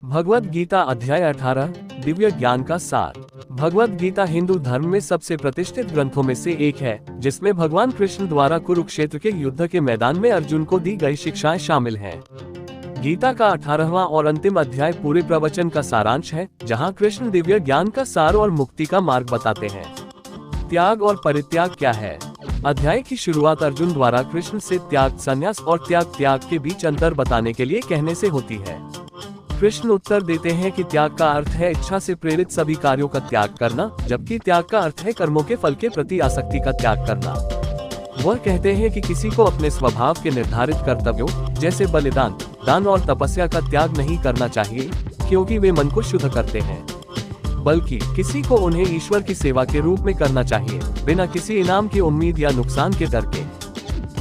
भगवद गीता अध्याय 18 दिव्य ज्ञान का सार। भगवद गीता हिंदू धर्म में सबसे प्रतिष्ठित ग्रंथों में से एक है, जिसमें भगवान कृष्ण द्वारा कुरुक्षेत्र के युद्ध के मैदान में अर्जुन को दी गई शिक्षाएं शामिल हैं। गीता का 18वां और अंतिम अध्याय पूरे प्रवचन का सारांश है, जहां कृष्ण दिव्य ज्ञान का सार और मुक्ति का मार्ग बताते हैं। त्याग और परित्याग क्या है? अध्याय की शुरुआत अर्जुन द्वारा कृष्ण से त्याग, संन्यास और त्याग के बीच अंतर बताने के लिए कहने से होती है। कृष्ण उत्तर देते हैं कि त्याग का अर्थ है इच्छा से प्रेरित सभी कार्यों का त्याग करना, जबकि त्याग का अर्थ है कर्मों के फल के प्रति आसक्ति का त्याग करना। वह कहते हैं कि किसी को अपने स्वभाव के निर्धारित कर्तव्यों जैसे बलिदान, दान और तपस्या का त्याग नहीं करना चाहिए, क्योंकि वे मन को शुद्ध करते हैं, बल्कि किसी को उन्हें ईश्वर की सेवा के रूप में करना चाहिए, बिना किसी इनाम की उम्मीद या नुकसान के डर के।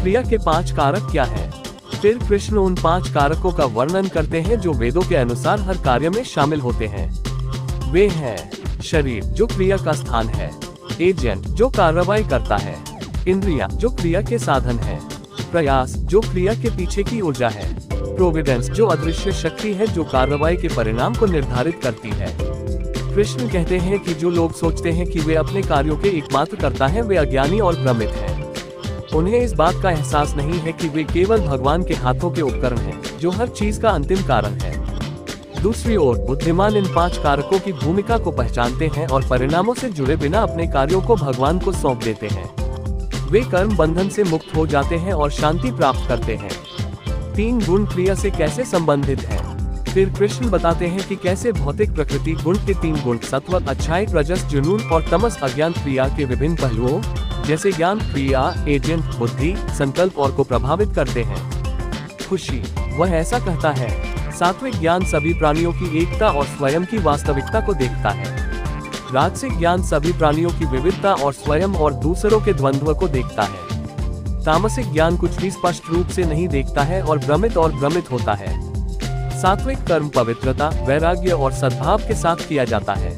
क्रिया के 5 कारक क्या है? फिर कृष्ण उन 5 कारकों का वर्णन करते हैं जो वेदों के अनुसार हर कार्य में शामिल होते हैं। वे हैं शरीर, जो क्रिया का स्थान है; एजेंट, जो कार्रवाई करता है; इंद्रियां, जो क्रिया के साधन है; प्रयास, जो क्रिया के पीछे की ऊर्जा है; प्रोविडेंस, जो अदृश्य शक्ति है जो कार्रवाई के परिणाम को निर्धारित करती है। कृष्ण कहते हैं कि जो लोग सोचते हैं कि वे अपने कार्यों के एकमात्र कर्ता हैं, वे अज्ञानी और भ्रमित हैं। उन्हें इस बात का एहसास नहीं है कि वे केवल भगवान के हाथों के उपकरण हैं, जो हर चीज का अंतिम कारण है। दूसरी ओर बुद्धिमान इन 5 कारकों की भूमिका को पहचानते हैं और परिणामों से जुड़े बिना अपने कार्यों को भगवान को सौंप देते हैं। वे कर्म बंधन से मुक्त हो जाते हैं और शांति प्राप्त करते हैं। 3 गुण क्रिया से कैसे संबंधित हैं? फिर कृष्ण बताते हैं कि कैसे भौतिक प्रकृति गुण के 3 गुण सत्व, अच्छाई, रजस, जुनून और तमस अज्ञान क्रिया के विभिन्न पहलुओं जैसे ज्ञान, क्रिया, एजेंट, बुद्धि, संकल्प और को प्रभावित करते हैं। खुशी, वह ऐसा कहता है, सात्विक ज्ञान सभी प्राणियों की एकता और स्वयं की वास्तविकता को देखता है। राजसिक ज्ञान सभी प्राणियों की विविधता और स्वयं और दूसरों के द्वंद्व को देखता है। तामसिक ज्ञान कुछ भी स्पष्ट रूप से नहीं देखता है और भ्रमित होता है। सात्विक कर्म पवित्रता, वैराग्य और सद्भाव के साथ किया जाता है।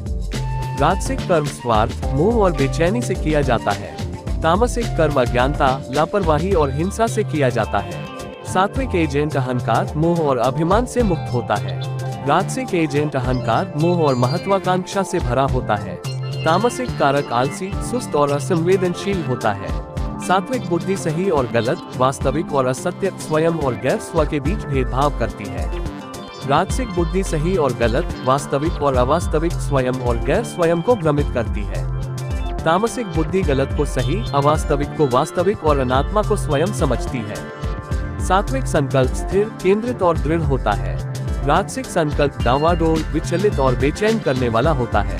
राजसिक कर्म स्वार्थ, मोह और बेचैनी से किया जाता है। तामसिक कर्म अज्ञानता, लापरवाही और हिंसा से किया जाता है। सात्विक एजेंट अहंकार, मोह और अभिमान से मुक्त होता है। राजसिक एजेंट अहंकार, मोह और महत्वाकांक्षा से भरा होता है। तामसिक कारक आलसी, सुस्त और असंवेदनशील होता है। सात्विक बुद्धि सही और गलत, वास्तविक और असत्य, स्वयं और गैर स्व के बीच भेदभाव करती है। राजसिक बुद्धि सही और गलत, वास्तविक और अवास्तविक, स्वयं और गैर स्वयं को भ्रमित करती है। तामसिक बुद्धि गलत को सही, अवास्तविक को वास्तविक और अनात्मा को स्वयं समझती है। सात्विक संकल्प स्थिर, केंद्रित और दृढ़ होता है। राजसिक संकल्प डावाडोल, विचलित और बेचैन करने वाला होता है।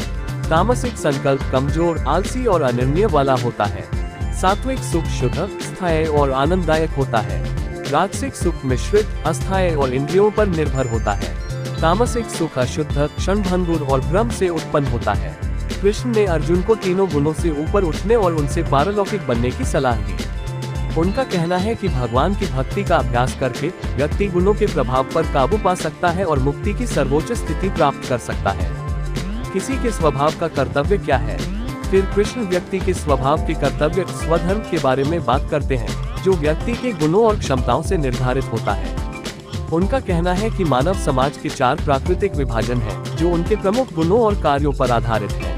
तामसिक संकल्प कमजोर, आलसी और अनिर्णय वाला होता है। सात्विक सुख शुद्ध, स्थायी और आनंददायक होता है। राजसिक सुख मिश्रित, अस्थायी और इंद्रियों पर निर्भर होता है। तामसिक सुख अशुद्ध, क्षणभंगुर और भ्रम से उत्पन्न होता है। कृष्ण ने अर्जुन को तीनों गुणों से ऊपर उठने और उनसे पारलौकिक बनने की सलाह दी। उनका कहना है कि भगवान की भक्ति का अभ्यास करके व्यक्ति गुणों के प्रभाव पर काबू पा सकता है और मुक्ति की सर्वोच्च स्थिति प्राप्त कर सकता है। किसी के स्वभाव का कर्तव्य क्या है? फिर कृष्ण व्यक्ति के स्वभाव के कर्तव्य स्वधर्म के बारे में बात करते हैं, जो व्यक्ति के गुणों और क्षमताओं से निर्धारित होता है। उनका कहना है कि मानव समाज के 4 प्राकृतिक विभाजन हैं, जो उनके प्रमुख गुणों और कार्यों पर आधारित हैं।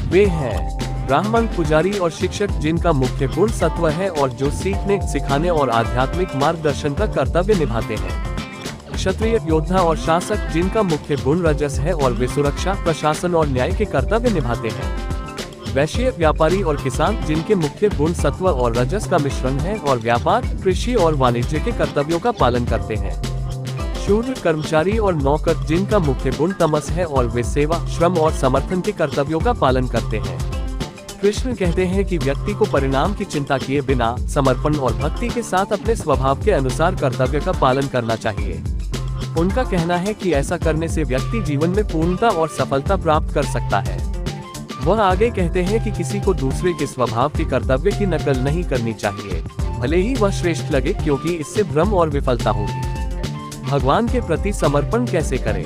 वे हैं ब्राह्मण, पुजारी और शिक्षक, जिनका मुख्य गुण सत्व है और जो सीखने, सिखाने और आध्यात्मिक मार्गदर्शन का कर्तव्य निभाते हैं। क्षत्रिय, योद्धा और शासक, जिनका मुख्य गुण रजस है और वे सुरक्षा, प्रशासन और न्याय के कर्तव्य निभाते हैं। वैश्य, व्यापारी और किसान, जिनके मुख्य गुण सत्व और रजस का मिश्रण है और व्यापार, कृषि और वाणिज्य के कर्तव्यों का पालन करते हैं। शूद्र, कर्मचारी और नौकर, जिनका मुख्य गुण तमस है और वे सेवा, श्रम और समर्थन के कर्तव्यों का पालन करते हैं। कृष्ण कहते हैं कि व्यक्ति को परिणाम की चिंता किए बिना समर्पण और भक्ति के साथ अपने स्वभाव के अनुसार कर्तव्य का पालन करना चाहिए। उनका कहना है कि ऐसा करने से व्यक्ति जीवन में पूर्णता और सफलता प्राप्त कर सकता है। वह आगे कहते हैं कि किसी को दूसरे के स्वभाव के कर्तव्य की नकल नहीं करनी चाहिए, भले ही वह श्रेष्ठ लगे, क्योंकि इससे भ्रम और विफलता होगी। भगवान के प्रति समर्पण कैसे करें?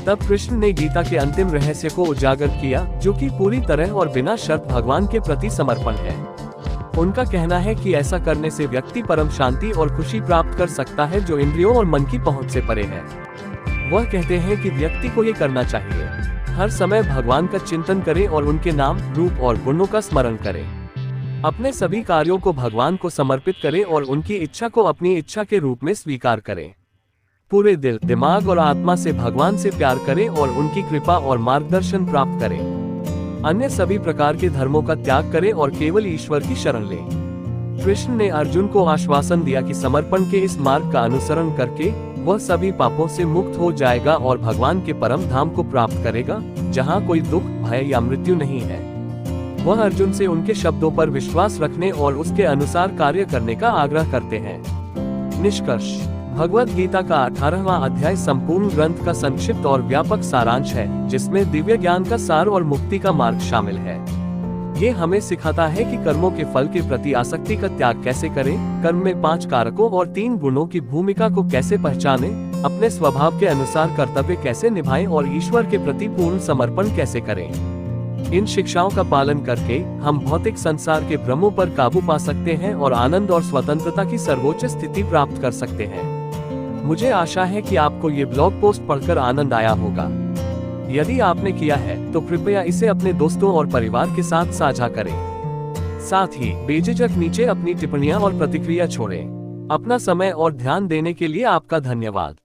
तब कृष्ण ने गीता के अंतिम रहस्य को उजागर किया, जो कि पूरी तरह और बिना शर्त भगवान के प्रति समर्पण है। उनका कहना है कि ऐसा करने से व्यक्ति परम शांति और खुशी प्राप्त कर सकता है, जो इंद्रियों और मन की पहुंच से परे है। वह कहते हैं कि व्यक्ति को ये करना चाहिए। हर समय भगवान का चिंतन करें और उनके नाम, रूप और गुणों का स्मरण करें। अपने सभी कार्यों को भगवान को समर्पित करें और उनकी इच्छा को अपनी इच्छा के रूप में स्वीकार करें। पूरे दिल, दिमाग और आत्मा से भगवान से प्यार करें और उनकी कृपा और मार्गदर्शन प्राप्त करें। अन्य सभी प्रकार के धर्मों का त्याग करें और केवल ईश्वर की शरण लें। कृष्ण ने अर्जुन को आश्वासन दिया कि समर्पण के इस मार्ग का अनुसरण करके वह सभी पापों से मुक्त हो जाएगा और भगवान के परम धाम को प्राप्त करेगा, जहां कोई दुख, भय या मृत्यु नहीं है। वह अर्जुन से उनके शब्दों पर विश्वास रखने और उसके अनुसार कार्य करने का आग्रह करते हैं। निष्कर्ष: भगवद गीता का 18वां अध्याय संपूर्ण ग्रंथ का संक्षिप्त और व्यापक सारांश है, जिसमें दिव्य ज्ञान का सार और मुक्ति का मार्ग शामिल है। ये हमें सिखाता है कि कर्मों के फल के प्रति आसक्ति का त्याग कैसे करें, कर्म में 5 कारकों और 3 गुणों की भूमिका को कैसे पहचानें, अपने स्वभाव के अनुसार कर्तव्य कैसे निभाएं और ईश्वर के प्रति पूर्ण समर्पण कैसे करें। इन शिक्षाओं का पालन करके हम भौतिक संसार के भ्रमों पर काबू पा सकते हैं और आनंद और स्वतंत्रता की सर्वोच्च स्थिति प्राप्त कर सकते हैं। मुझे आशा है कि आपको ये ब्लॉग पोस्ट पढ़कर आनंद आया होगा। यदि आपने किया है तो कृपया इसे अपने दोस्तों और परिवार के साथ साझा करें। साथ ही बेझिझक नीचे अपनी टिप्पणियां और प्रतिक्रिया छोड़ें। अपना समय और ध्यान देने के लिए आपका धन्यवाद।